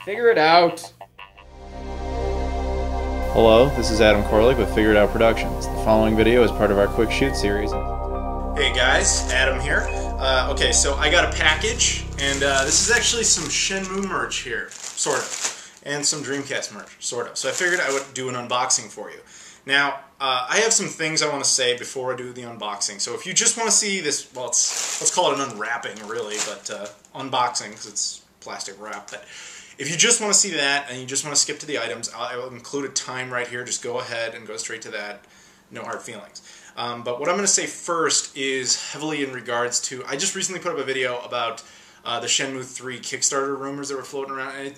Figure it out. Hello, this is Adam Koralik with Figure It Out Productions. The following video is part of our Quick Shoot series. Hey guys, Adam here. Okay, so I got a package, and this is actually some Shenmue merch here, sort of, and some Dreamcast merch, sort of. So I figured I would do an unboxing for you. Now, I have some things I want to say before I do the unboxing. So if you just want to see this, well, let's call it an unwrapping, really, but unboxing, because it's plastic wrap. But if you just want to see that, and you just want to skip to the items, I will include a time right here. Just go ahead and go straight to that. No hard feelings. But what I'm going to say first is heavily in regards to, I just recently put up a video about the Shenmue 3 Kickstarter rumors that were floating around. And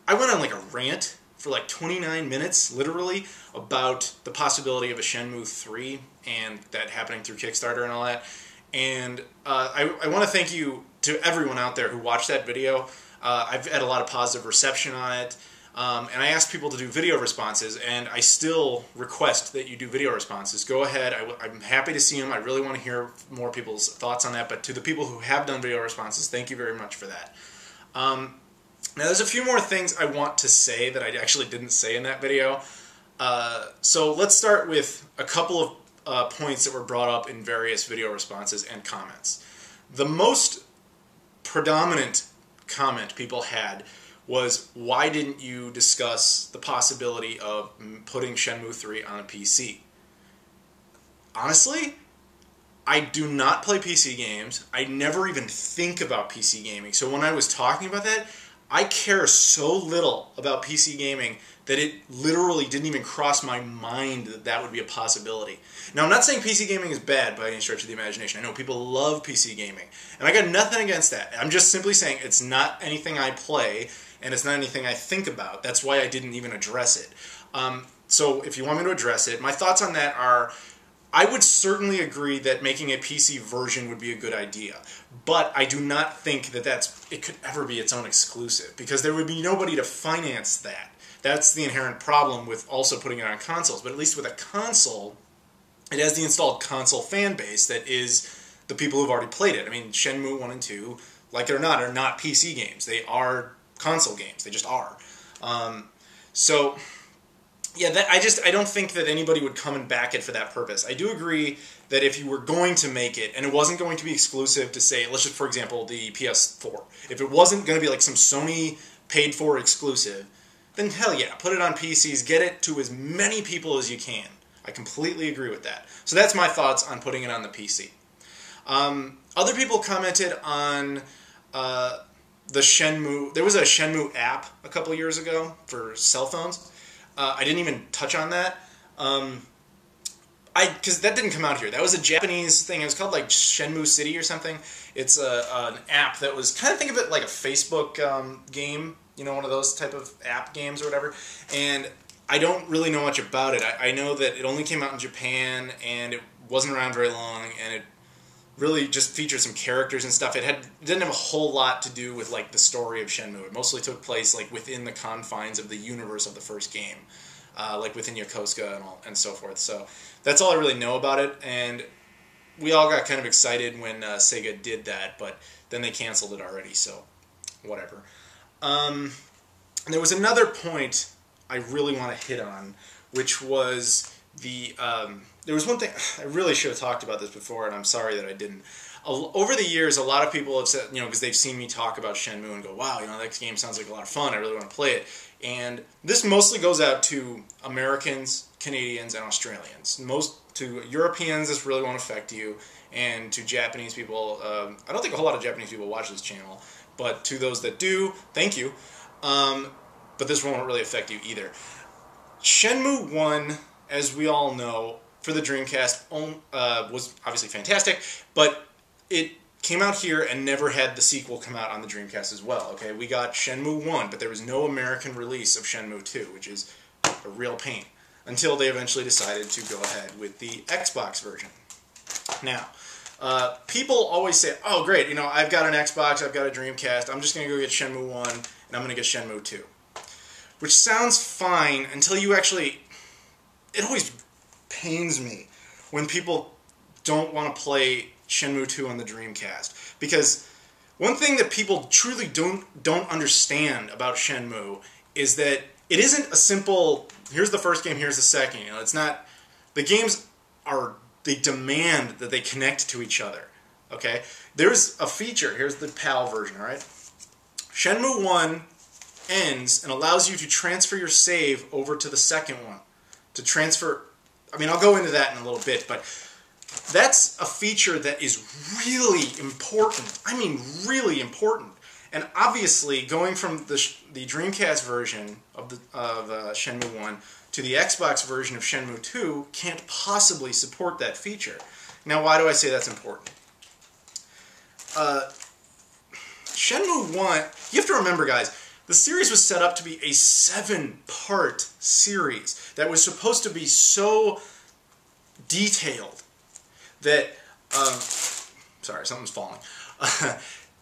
I went on like a rant for like 29 minutes, literally, about the possibility of a Shenmue 3 and that happening through Kickstarter and all that. And I want to thank you to everyone out there who watched that video. I've had a lot of positive reception on it. And I asked people to do video responses, and I still request that you do video responses. Go ahead. I'm happy to see them. I really want to hear more people's thoughts on that. But to the people who have done video responses, thank you very much for that. Now, there's a few more things I want to say that I actually didn't say in that video. So let's start with a couple of points that were brought up in various video responses and comments. The most predominant comment people had was, why didn't you discuss the possibility of putting Shenmue 3 on a PC? Honestly, I do not play PC games. I never even think about PC gaming. So when I was talking about that, I care so little about PC gaming that it literally didn't even cross my mind that that would be a possibility. Now, I'm not saying PC gaming is bad by any stretch of the imagination. I know people love PC gaming, and I got nothing against that. I'm just simply saying it's not anything I play, and it's not anything I think about. That's why I didn't even address it. So if you want me to address it, my thoughts on that are, I would certainly agree that making a PC version would be a good idea, but I do not think that it could ever be its own exclusive, because there would be nobody to finance that. That's the inherent problem with also putting it on consoles. But at least with a console, it has the installed console fan base that is the people who've already played it. I mean, Shenmue 1 and 2, like it or not, are not PC games. They are console games. They just are. So, yeah, I don't think that anybody would come and back it for that purpose. I do agree that if you were going to make it, and it wasn't going to be exclusive to, say, let's just, for example, the PS4. If it wasn't going to be like some Sony paid-for exclusive, then hell yeah, put it on PCs, get it to as many people as you can. I completely agree with that. So that's my thoughts on putting it on the PC. Other people commented on the Shenmue. There was a Shenmue app a couple years ago for cell phones. I didn't even touch on that. Because that didn't come out here. That was a Japanese thing. It was called like Shenmue City or something. It's an app that was, kind of think of it like a Facebook game. You know, one of those type of app games or whatever. And I don't really know much about it. I know that it only came out in Japan, and it wasn't around very long, and it really just featured some characters and stuff. It didn't have a whole lot to do with like the story of Shenmue. It mostly took place like within the confines of the universe of the first game, like within Yokosuka and so forth. So that's all I really know about it. And we all got kind of excited when Sega did that, but then they canceled it already. So whatever. There was another point I really want to hit on, which was there was one thing, I really should have talked about this before, and I'm sorry that I didn't. Over the years, a lot of people have said, because they've seen me talk about Shenmue and go, wow, that game sounds like a lot of fun, I really want to play it. And this mostly goes out to Americans, Canadians, and Australians. To Europeans, this really won't affect you, and to Japanese people, I don't think a whole lot of Japanese people watch this channel, but to those that do, thank you. But this won't really affect you either. Shenmue 1, as we all know, for the Dreamcast, was obviously fantastic, but it came out here and never had the sequel come out on the Dreamcast as well. Okay, we got Shenmue 1, but there was no American release of Shenmue 2, which is a real pain, until they eventually decided to go ahead with the Xbox version. Now, people always say, oh great, I've got an Xbox, I've got a Dreamcast, I'm just going to go get Shenmue 1, and I'm going to get Shenmue 2. Which sounds fine until you actually... It always pains me when people don't want to play Shenmue 2 on the Dreamcast. Because one thing that people truly don't understand about Shenmue is that it isn't a simple, here's the first game, here's the second. You know, it's not, the games are, they demand that they connect to each other. Okay? There's a feature, here's the PAL version, alright? Shenmue 1 ends and allows you to transfer your save over to the second one. To transfer, I mean, I'll go into that in a little bit, but that's a feature that is really important. I mean, really important. And obviously, going from the Dreamcast version of Shenmue 1 to the Xbox version of Shenmue 2 can't possibly support that feature. Now, why do I say that's important? Shenmue 1, you have to remember, guys, the series was set up to be a 7-part series that was supposed to be so detailed that, sorry, something's falling.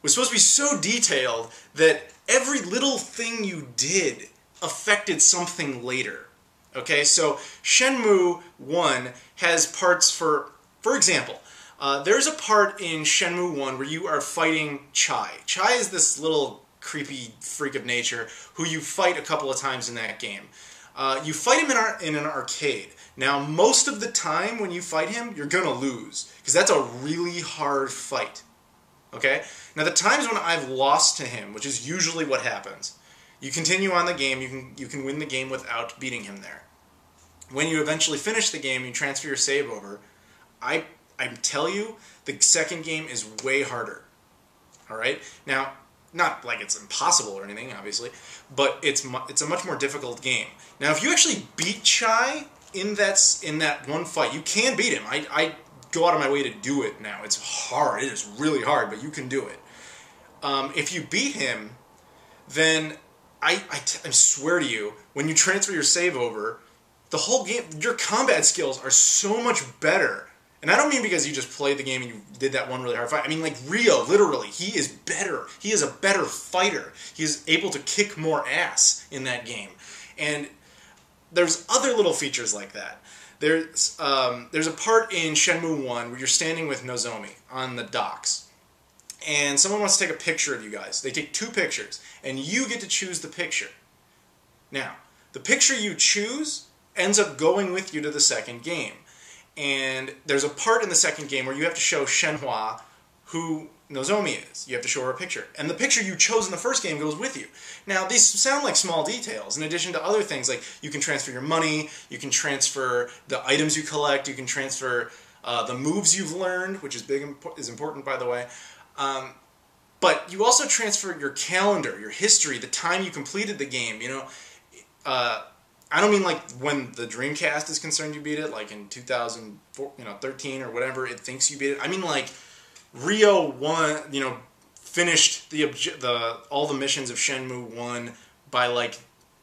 Was supposed to be so detailed that every little thing you did affected something later. Okay, so Shenmue 1 has parts for example, there's a part in Shenmue 1 where you are fighting Chai. Chai is this little creepy freak of nature who you fight a couple of times in that game. You fight him in an arcade. Now, most of the time when you fight him, you're going to lose, because that's a really hard fight. Okay? Now, the times when I've lost to him, which is usually what happens, you continue on the game, you can win the game without beating him there. When you eventually finish the game, you transfer your save over, I tell you, the second game is way harder. Alright? Now, not like it's impossible or anything, obviously, but it's a much more difficult game. Now, if you actually beat Chai in that one fight, you can beat him. I go out of my way to do it now. It's hard. It is really hard, but you can do it. If you beat him, then I swear to you, when you transfer your save over, the whole game, your combat skills are so much better. And I don't mean because you just played the game and you did that one really hard fight. I mean, like, Ryo, literally, he is better. He is a better fighter. He is able to kick more ass in that game. And there's other little features like that. There's a part in Shenmue 1 where you're standing with Nozomi on the docks. And someone wants to take a picture of you guys. They take 2 pictures, and you get to choose the picture. Now, the picture you choose ends up going with you to the second game. And there's a part in the second game where you have to show Shenhua who Nozomi is. You have to show her a picture. And the picture you chose in the first game goes with you. Now, these sound like small details, in addition to other things, like you can transfer your money, you can transfer the items you collect, you can transfer the moves you've learned, which is important, by the way. But you also transfer your calendar, your history, the time you completed the game, you know. I don't mean like when the Dreamcast is concerned you beat it, like in 2013 or whatever it thinks you beat it. I mean like Ryo finished all the missions of Shenmue 1 by like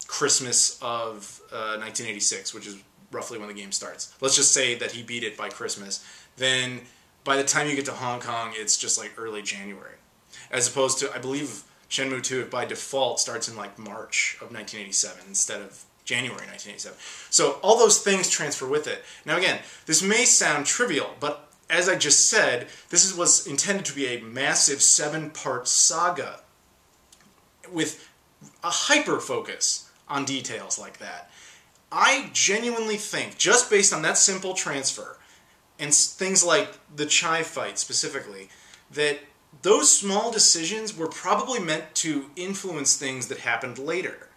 Christmas of 1986, which is roughly when the game starts. Let's just say that he beat it by Christmas. Then by the time you get to Hong Kong, it's just like early January. As opposed to, I believe Shenmue 2 by default starts in like March of 1987 instead of January 1987. So all those things transfer with it. Now again, this may sound trivial, but as I just said, this was intended to be a massive 7-part saga with a hyper-focus on details like that. I genuinely think, just based on that simple transfer, and things like the Chai fight specifically, that those small decisions were probably meant to influence things that happened later.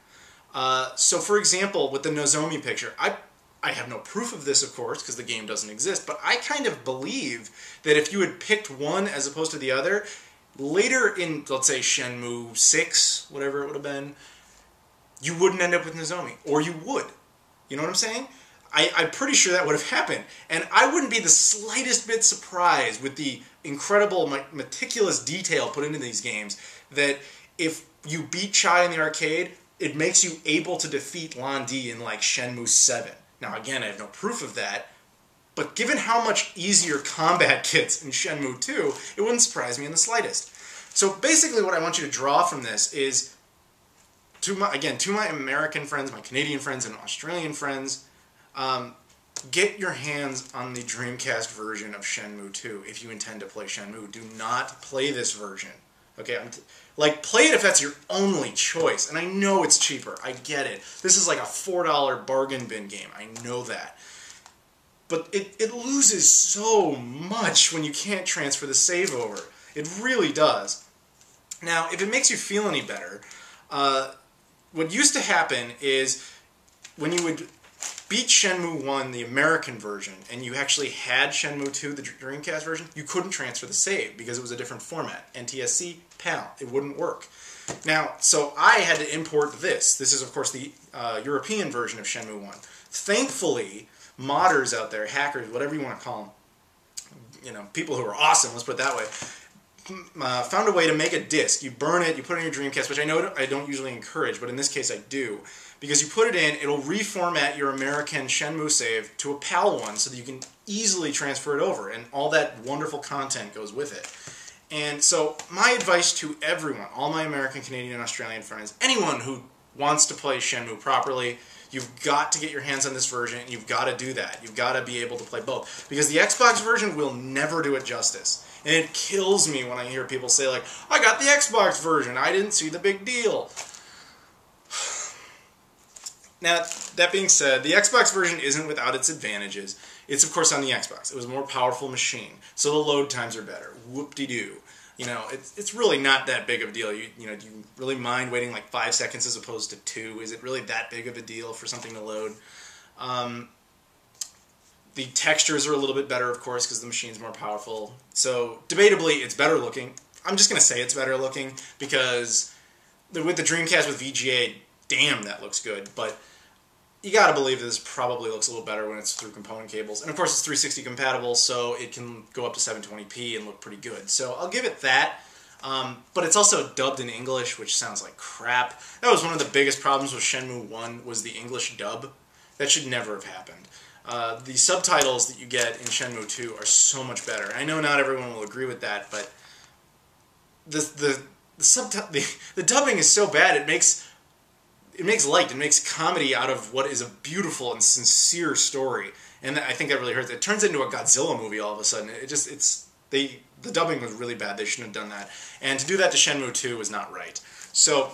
So for example, with the Nozomi picture, I have no proof of this, of course, because the game doesn't exist, but I kind of believe that if you had picked one as opposed to the other, later in, let's say, Shenmue 6, whatever it would have been, you wouldn't end up with Nozomi. Or you would. You know what I'm saying? I'm pretty sure that would have happened. And I wouldn't be the slightest bit surprised with the incredible, meticulous detail put into these games that if you beat Chai in the arcade, it makes you able to defeat Lan Di in like Shenmue 7. Now again, I have no proof of that, but given how much easier combat gets in Shenmue 2, it wouldn't surprise me in the slightest. So basically what I want you to draw from this is, to my American friends, my Canadian friends, and Australian friends, get your hands on the Dreamcast version of Shenmue 2 if you intend to play Shenmue. Do not play this version, Okay, like, play it if that's your only choice. And I know it's cheaper. I get it. This is like a $4 bargain bin game. I know that. But it loses so much when you can't transfer the save over. It really does. Now, if it makes you feel any better, what used to happen is when you would beat Shenmue 1, the American version, and you actually had Shenmue 2, the Dreamcast version, you couldn't transfer the save because it was a different format. NTSC, PAL. It wouldn't work. Now, so I had to import this. This is, of course, the European version of Shenmue 1. Thankfully, modders out there, hackers, whatever you want to call them, people who are awesome, let's put it that way, found a way to make a disc. You burn it, you put it in your Dreamcast, which I know I don't usually encourage, but in this case I do. Because you put it in, it'll reformat your American Shenmue save to a PAL one so that you can easily transfer it over, and all that wonderful content goes with it. And so my advice to everyone, all my American, Canadian, and Australian friends, anyone who wants to play Shenmue properly, you've got to get your hands on this version, and you've got to do that. You've got to be able to play both. Because the Xbox version will never do it justice. And it kills me when I hear people say, like, I got the Xbox version, I didn't see the big deal. Now, that being said, the Xbox version isn't without its advantages. It's, of course, on the Xbox. It was a more powerful machine, so the load times are better. Whoop-de-doo. It's really not that big of a deal. Do you really mind waiting like 5 seconds as opposed to 2? Is it really that big of a deal for something to load? The textures are a little bit better, of course, because the machine's more powerful. So, debatably, it's better looking. I'm just going to say it's better looking, because with the Dreamcast with VGA, damn, that looks good. But you gotta believe that this probably looks a little better when it's through component cables. And of course it's 360 compatible, so it can go up to 720p and look pretty good. So I'll give it that. But it's also dubbed in English, which sounds like crap. That was one of the biggest problems with Shenmue 1, was the English dub. That should never have happened. The subtitles that you get in Shenmue 2 are so much better. I know not everyone will agree with that, but the dubbing is so bad, it makes light, it makes comedy out of what is a beautiful and sincere story, and I think that really hurts. It turns into a Godzilla movie all of a sudden. The dubbing was really bad. They shouldn't have done that, and to do that to Shenmue 2 was not right. So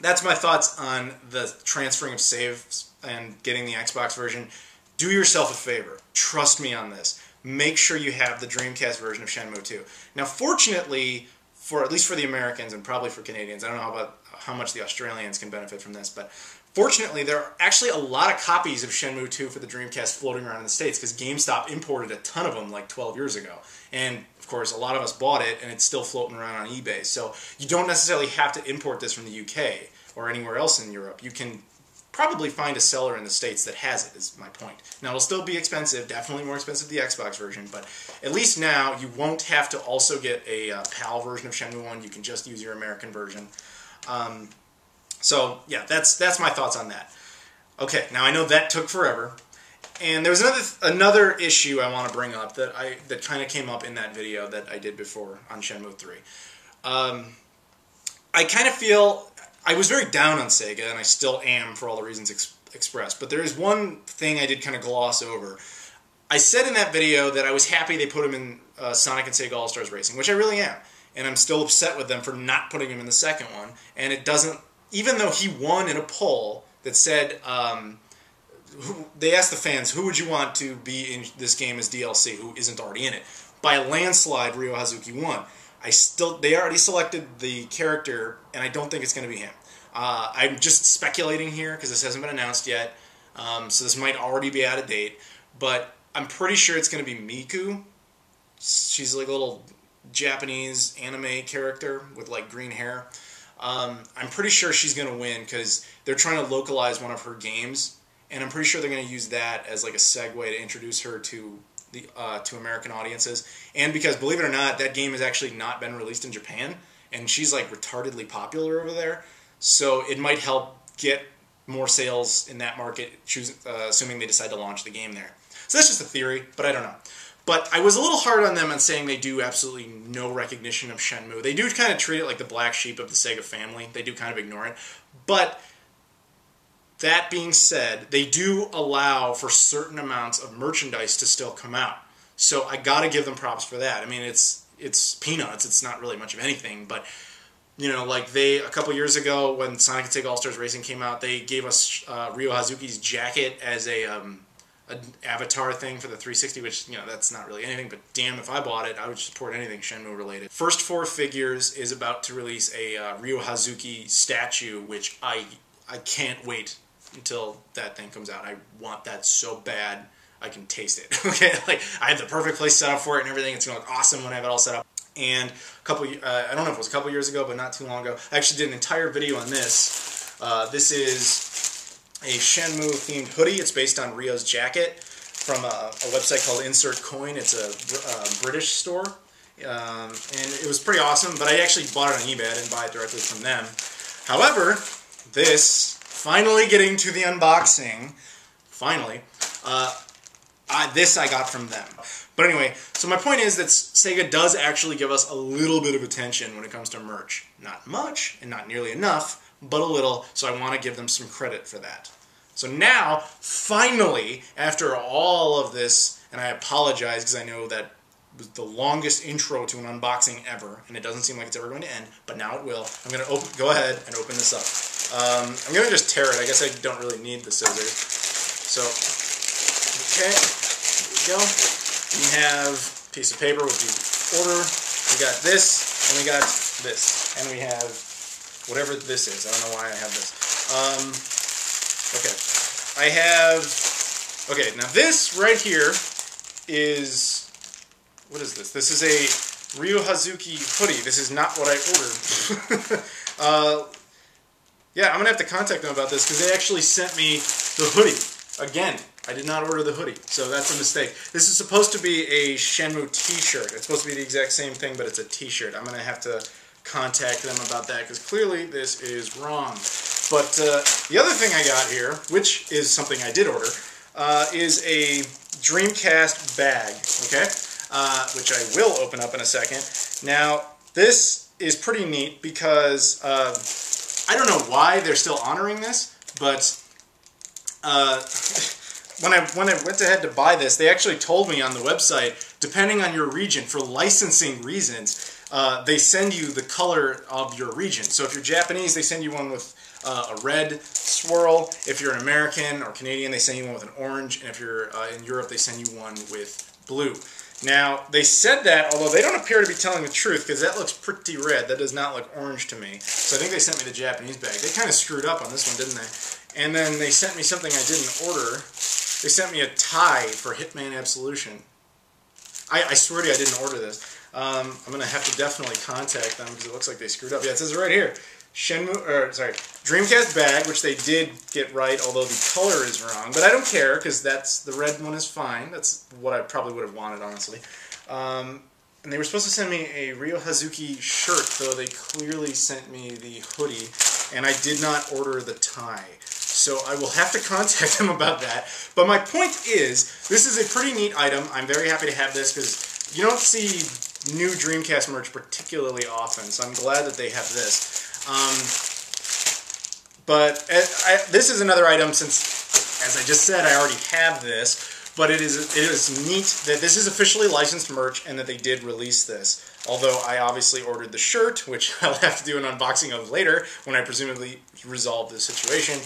that's my thoughts on the transferring of saves and getting the Xbox version. Do yourself a favor. Trust me on this. Make sure you have the Dreamcast version of Shenmue 2. Now, fortunately, at least for the Americans and probably for Canadians, I don't know how much the Australians can benefit from this, but fortunately there are actually a lot of copies of Shenmue 2 for the Dreamcast floating around in the States, because GameStop imported a ton of them like 12 years ago. And of course a lot of us bought it, and it's still floating around on eBay. So you don't necessarily have to import this from the UK or anywhere else in Europe. You can probably find a seller in the States that has it, is my point. Now, it'll still be expensive, definitely more expensive than the Xbox version, but at least now you won't have to also get a PAL version of Shenmue 1. You can just use your American version. So, yeah, that's my thoughts on that. Okay, now I know that took forever, and there was another issue I want to bring up that kind of came up in that video that I did before on Shenmue 3. I kind of feel I was very down on Sega, and I still am for all the reasons expressed, but there is one thing I did kind of gloss over. I said in that video that I was happy they put him in Sonic and Sega All-Stars Racing, which I really am, and I'm still upset with them for not putting him in the second one, and it doesn't, even though he won in a poll that said, they asked the fans, who would you want to be in this game as DLC, who isn't already in it? By a landslide, Ryo Hazuki won. They already selected the character, and I don't think it's going to be him. I'm just speculating here, because this hasn't been announced yet, so this might already be out of date, but I'm pretty sure it's going to be Miku. She's like a little Japanese anime character with like green hair. I'm pretty sure she's going to win, because they're trying to localize one of her games, and I'm pretty sure they're going to use that as like a segue to introduce her to American audiences, and because, believe it or not, that game has actually not been released in Japan, and she's like retardedly popular over there, so it might help get more sales in that market, assuming they decide to launch the game there. So that's just a theory, but I don't know. But I was a little hard on them on saying they do absolutely no recognition of Shenmue. They do kind of treat it like the black sheep of the Sega family. They do kind of ignore it, but that being said, they do allow for certain amounts of merchandise to still come out. So I gotta give them props for that. I mean, it's it's peanuts. It's not really much of anything, but you know, like a couple years ago when Sonic and Sega All-Stars Racing came out, they gave us Ryo Hazuki's jacket as an avatar thing for the 360, which, you know, that's not really anything, but damn, if I bought it, I would support anything Shenmue related. First 4 Figures is about to release a Ryo Hazuki statue, which I can't wait until that thing comes out. I want that so bad I can taste it. Okay, like I have the perfect place set up for it and everything. It's gonna look awesome when I have it all set up. And a couple, I don't know if it was a couple years ago, but not too long ago, I actually did an entire video on this. This is a Shenmue themed hoodie. It's based on Ryo's jacket from a website called Insert Coin. It's a British store. And it was pretty awesome, but I actually bought it on eBay. I didn't buy it directly from them. However, this, finally getting to the unboxing, finally, this I got from them. But anyway, so my point is that Sega does actually give us a little bit of attention when it comes to merch. Not much, and not nearly enough, but a little, so I want to give them some credit for that. So now, finally, after all of this, and I apologize because I know that was the longest intro to an unboxing ever, and it doesn't seem like it's ever going to end, but now it will. I'm going to go ahead and open this up. I'm going to just tear it. I guess I don't really need the scissors. So, okay, here we go. We have a piece of paper with the order. We got this, and we got this, and we have whatever this is. I don't know why I have this. Okay, I have. Okay, now this right here is, what is this? This is a Ryo Hazuki hoodie. This is not what I ordered. Yeah, I'm gonna have to contact them about this because they actually sent me the hoodie again. I did not order the hoodie, so that's a mistake. This is supposed to be a Shenmue t-shirt. It's supposed to be the exact same thing, but it's a t-shirt. I'm going to have to contact them about that, because clearly this is wrong. But the other thing I got here, which is something I did order, is a Dreamcast bag, okay? Which I will open up in a second. Now, this is pretty neat because I don't know why they're still honoring this, but when I went ahead to buy this, they actually told me on the website, depending on your region, for licensing reasons, they send you the color of your region. So if you're Japanese, they send you one with a red swirl. If you're an American or Canadian, they send you one with an orange. And if you're in Europe, they send you one with blue. Now, they said that, although they don't appear to be telling the truth, because that looks pretty red. That does not look orange to me. So I think they sent me the Japanese bag. They kind of screwed up on this one, didn't they? And then they sent me something I didn't order. They sent me a tie for Hitman Absolution. I swear to you, I didn't order this. I'm going to have to definitely contact them because it looks like they screwed up. Yeah, it says it right here. Dreamcast bag, which they did get right, although the color is wrong. But I don't care because the red one is fine. That's what I probably would have wanted, honestly. And they were supposed to send me a Ryo Hazuki shirt, though they clearly sent me the hoodie, and I did not order the tie. So I will have to contact them about that. But my point is, this is a pretty neat item. I'm very happy to have this because you don't see new Dreamcast merch particularly often, so I'm glad that they have this. This is another item since, as I just said, I already have this. But it is neat that this is officially licensed merch and that they did release this. Although I obviously ordered the shirt, which I'll have to do an unboxing of later when I presumably resolve this situation.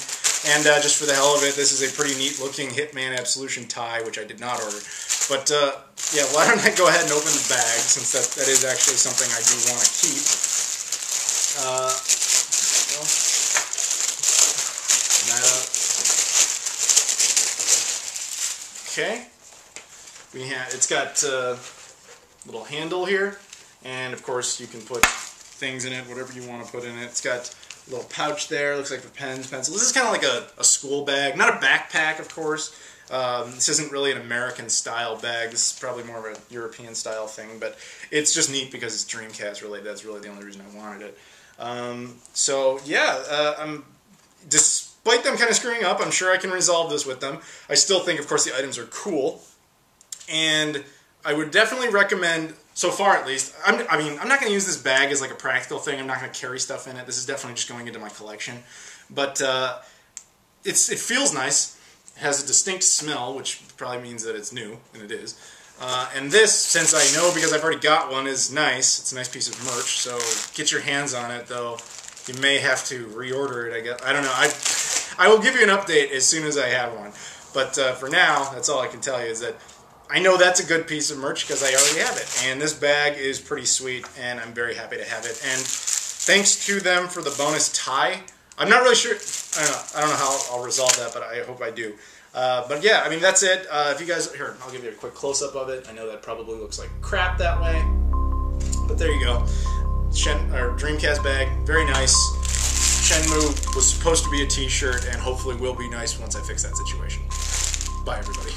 And just for the hell of it, this is a pretty neat looking Hitman Absolution tie, which I did not order. But yeah, why don't I go ahead and open the bag, since that is actually something I do want to keep. That up. Okay, it's got a little handle here, and of course you can put things in it, whatever you want to put in it. It's got a little pouch there, looks like for pens, pencils. This is kind of like a school bag, not a backpack, of course. This isn't really an American style bag. This is probably more of a European style thing, but it's just neat because it's Dreamcast related. That's really the only reason I wanted it. So yeah, despite them kind of screwing up, I'm sure I can resolve this with them. I still think, of course, the items are cool, and I would definitely recommend, so far at least, I'm not going to use this bag as like a practical thing. I'm not going to carry stuff in it. This is definitely just going into my collection. But it feels nice. It has a distinct smell, which probably means that it's new, and it is. And this, since I know because I've already got one, is nice. It's a nice piece of merch, so get your hands on it, though. You may have to reorder it, I guess. I don't know. I will give you an update as soon as I have one. But for now, that's all I can tell you is that I know that's a good piece of merch because I already have it. And this bag is pretty sweet, and I'm very happy to have it. And thanks to them for the bonus tie. I'm not really sure. I don't know how I'll resolve that, but I hope I do. But yeah, I mean, that's it. If you guys... Here, I'll give you a quick close-up of it. I know that probably looks like crap that way. But there you go. Dreamcast bag. Very nice. Shenmue was supposed to be a t-shirt, and hopefully will be nice once I fix that situation. Bye, everybody.